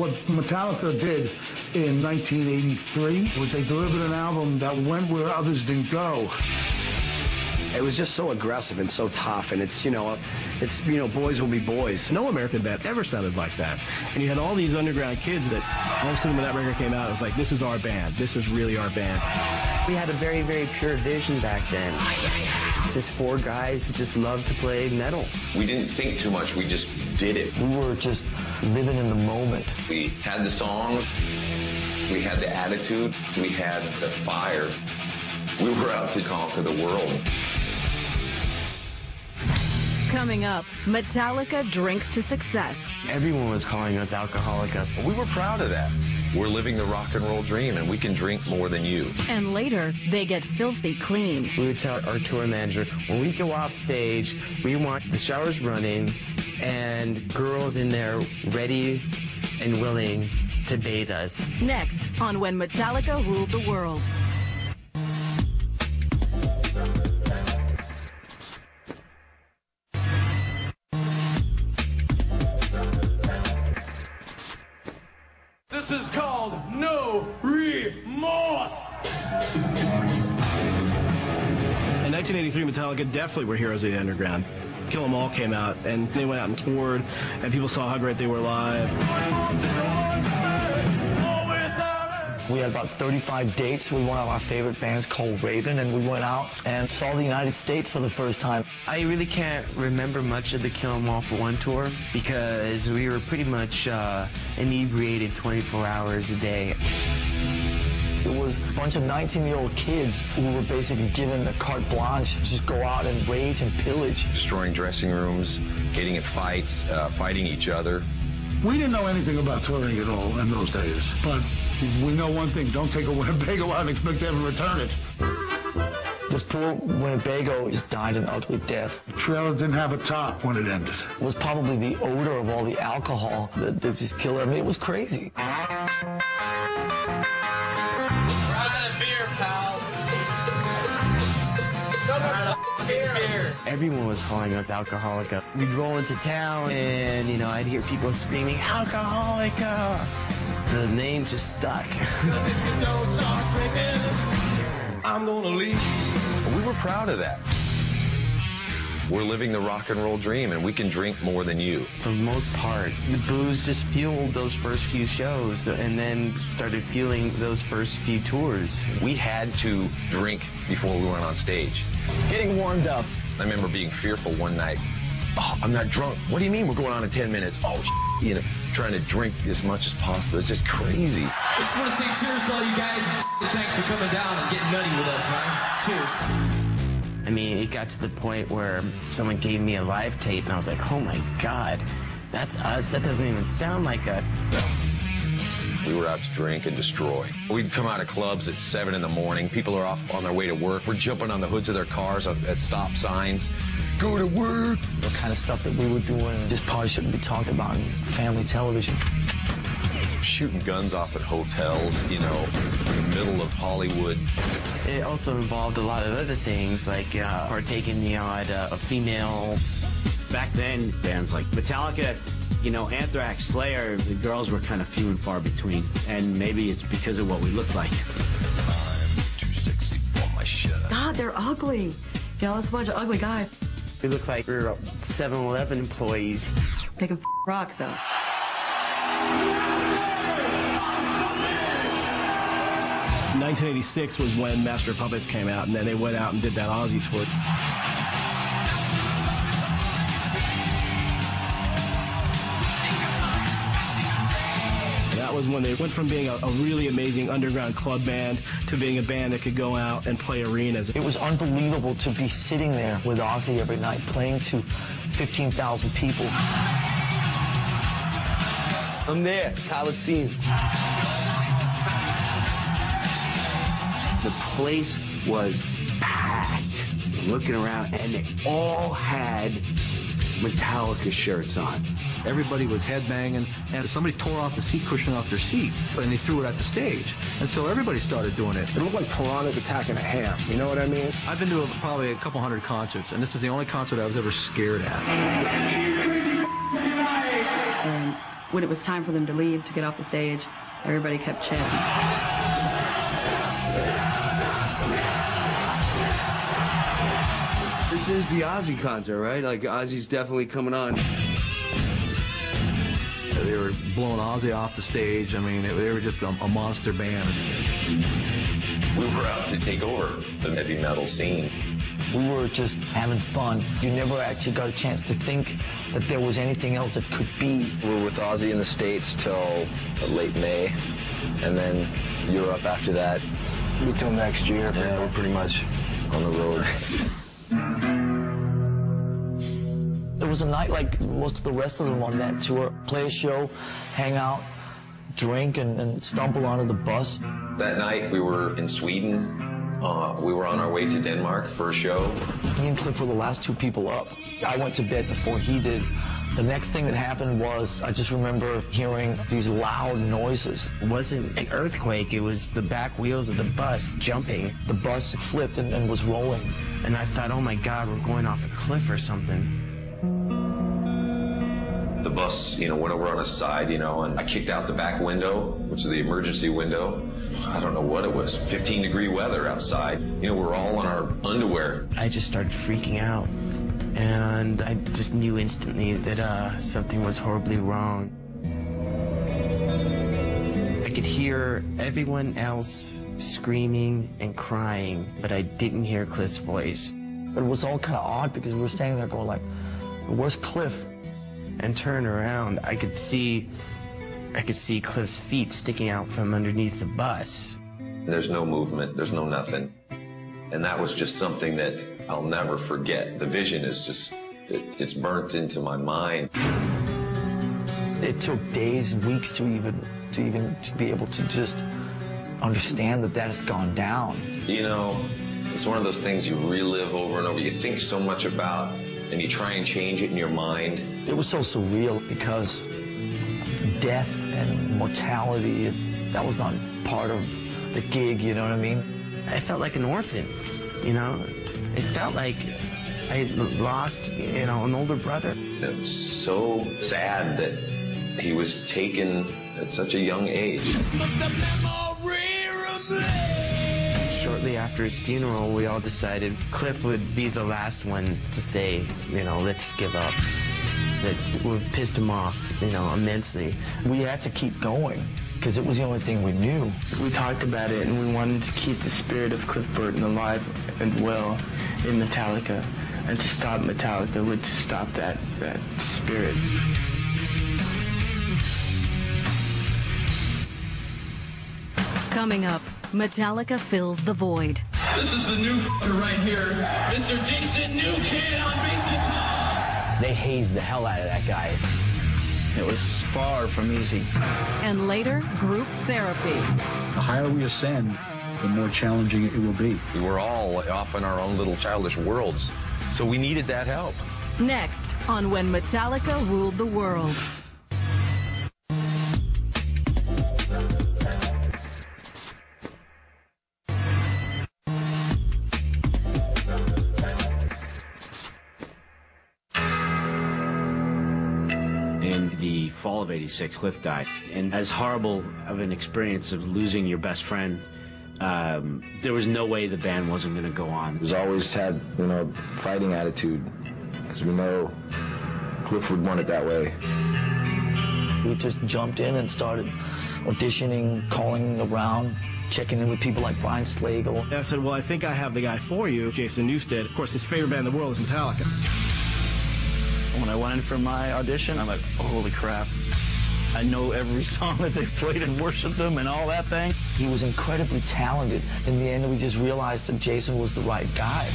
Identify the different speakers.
Speaker 1: What Metallica did in 1983 was they delivered an album that went where others didn't go.
Speaker 2: It was just so aggressive and so tough, and it's boys will be boys.
Speaker 3: No American band ever sounded like that. And you had all these underground kids that all of a sudden when that record came out, it was like, this is our band. This is really our band.
Speaker 4: We had a very, very pure vision back then. Just four guys who just loved to play metal.
Speaker 5: We didn't think too much, we just did it.
Speaker 6: We were just living in the moment.
Speaker 5: We had the songs, we had the attitude, we had the fire. We were out to conquer the world.
Speaker 7: Coming up, Metallica drinks to success.
Speaker 4: Everyone was calling us Alcoholica.
Speaker 5: We were proud of that. We're living the rock and roll dream, and we can drink more than you.
Speaker 7: And later, they get filthy clean.
Speaker 4: We would tell our tour manager, when we go off stage, we want the showers running and girls in there ready and willing to bathe us.
Speaker 7: Next on When Metallica Ruled the World.
Speaker 8: This is called No Remorse.
Speaker 3: In 1983, Metallica definitely were heroes of the underground. Kill 'Em All came out, and they went out and toured, and people saw how great they were live.
Speaker 6: We had about 35 dates with one of our favorite bands called Raven, and we went out and saw the United States for the first time.
Speaker 4: I really can't remember much of the Kill 'Em All for One tour because we were pretty much inebriated 24 hours a day.
Speaker 6: It was a bunch of 19-year-old kids who were basically given a carte blanche to just go out and rage and pillage.
Speaker 5: Destroying dressing rooms, getting in fights, fighting each other.
Speaker 1: We didn't know anything about touring at all in those days, but we know one thing: don't take a Winnebago out and expect to ever return it.
Speaker 6: This poor Winnebago just died an ugly death.
Speaker 1: The trailer didn't have a top when it ended.
Speaker 6: It was probably the odor of all the alcohol that just killed everybody. It was crazy.
Speaker 4: Everyone was calling us Alcoholica. We'd roll into town and, I'd hear people screaming, Alcoholica! The name just stuck.
Speaker 8: I'm gonna leave.
Speaker 5: We were proud of that. We're living the rock and roll dream, and we can drink more than you.
Speaker 4: For the most part, the booze just fueled those first few shows and then started fueling those first few tours.
Speaker 5: We had to drink before we went on stage.
Speaker 6: Getting warmed up.
Speaker 5: I remember being fearful one night. Oh, I'm not drunk. What do you mean we're going on in 10 minutes? Oh, trying to drink as much as possible. It's just crazy.
Speaker 8: I just want to say cheers to all you guys. Thanks for coming down and getting nutty with us, man. Cheers.
Speaker 4: I mean, it got to the point where someone gave me a live tape, and I was like, oh, my God, that's us. That doesn't even sound like us.
Speaker 5: We were out to drink and destroy. We'd come out of clubs at 7 in the morning. People are off on their way to work. We're jumping on the hoods of their cars at stop signs. Go to work.
Speaker 6: The kind of stuff that we were doing just probably shouldn't be talked about in family television.
Speaker 5: Shooting guns off at hotels, in the middle of Hollywood.
Speaker 4: It also involved a lot of other things, like partaking in a female.
Speaker 9: Back then, bands like Metallica, Anthrax, Slayer, the girls were kind of few and far between. And maybe it's because of what we looked like.
Speaker 5: I'm too sexy for my shit.
Speaker 10: God, they're ugly. It's a bunch of ugly guys.
Speaker 4: We look like we're 7-Eleven employees.
Speaker 10: They can rock, though.
Speaker 3: 1986 was when Master of Puppets came out, and then they went out and did that Aussie tour. That was when they went from being a really amazing underground club band to being a band that could go out and play arenas.
Speaker 6: It was unbelievable to be sitting there with Ozzy every night, playing to 15,000 people.
Speaker 4: I'm there, Coliseum.
Speaker 9: The place was packed. Looking around, and they all had Metallica shirts on.
Speaker 11: Everybody was headbanging, and somebody tore off the seat cushion off their seat, and they threw it at the stage. And so everybody started doing it.
Speaker 3: It looked like piranhas attacking a ham, you know what I mean?
Speaker 11: I've been to probably a couple hundred concerts, and this is the only concert I was ever scared at.
Speaker 10: And When it was time for them to leave, to get off the stage, everybody kept chanting.
Speaker 12: This is the Ozzy concert, right? Like, Ozzy's definitely coming on.
Speaker 11: They were blowing Ozzy off the stage. I mean, they were just a monster band.
Speaker 5: We were out to take over the heavy metal scene.
Speaker 6: We were just having fun. You never actually got a chance to think that there was anything else that could be.
Speaker 2: We were with Ozzy in the States till late May, and then Europe after that. Until next year. Yeah, we're pretty much on the road.
Speaker 6: It was a night like most of the rest of them on that tour. Play a show, hang out, drink, and stumble onto the bus.
Speaker 5: That night we were in Sweden. We were on our way to Denmark for a show.
Speaker 6: Me and Cliff were the last two people up. I went to bed before he did. The next thing that happened was I just remember hearing these loud noises.
Speaker 4: It wasn't an earthquake, it was the back wheels of the bus jumping.
Speaker 6: The bus flipped and was rolling.
Speaker 4: And I thought, oh my God, we're going off a cliff or something.
Speaker 5: The bus, went over on its side, and I kicked out the back window, which is the emergency window. I don't know what it was, 15-degree weather outside. We're all in our underwear.
Speaker 4: I just started freaking out, and I just knew instantly that something was horribly wrong. I could hear everyone else screaming and crying, but I didn't hear Cliff's voice.
Speaker 6: But it was all kind of odd because we were standing there going like, where's Cliff?
Speaker 4: And turn around, I could see Cliff's feet sticking out from underneath the bus.
Speaker 5: There's no movement, there's no nothing. And that was just something that I'll never forget. The vision is just, it's burnt into my mind.
Speaker 6: It took days and weeks to be able to just understand that had gone down.
Speaker 5: It's one of those things you relive over and over. You think so much about, and you try and change it in your mind.
Speaker 6: It was so surreal because death and mortality, that was not part of the gig, you know what I mean?
Speaker 4: I felt like an orphan, It felt like I had lost, an older brother.
Speaker 5: It was so sad that he was taken at such a young age.
Speaker 4: Shortly after his funeral, we all decided Cliff would be the last one to say, let's give up. That would pissed him off, immensely.
Speaker 6: We had to keep going because it was the only thing we knew.
Speaker 13: We talked about it, and we wanted to keep the spirit of Cliff Burton alive and well in Metallica. And to stop Metallica would to stop that spirit.
Speaker 7: Coming up, Metallica fills the void.
Speaker 8: This is the new right here. Mr. Jason New Kid on bass guitar.
Speaker 6: They hazed the hell out of that guy.
Speaker 13: It was far from easy.
Speaker 7: And later, group therapy.
Speaker 1: The higher we ascend, the more challenging it will be.
Speaker 5: We were all off in our own little childish worlds, so we needed that help.
Speaker 7: Next on When Metallica Ruled the World.
Speaker 9: In the fall of '86, Cliff died. And as horrible of an experience of losing your best friend, there was no way the band wasn't going to go on.
Speaker 2: We've always had, fighting attitude, because we know Cliff would want it that way.
Speaker 6: We just jumped in and started auditioning, calling around, checking in with people like Brian Slagle.
Speaker 3: And I said, well, I think I have the guy for you, Jason Newsted. Of course, his favorite band in the world is Metallica.
Speaker 13: When I went in for my audition, I'm like, oh, holy crap. I know every song that they played and worshiped them and all that thing.
Speaker 6: He was incredibly talented. In the end, we just realized that Jason was the right guy.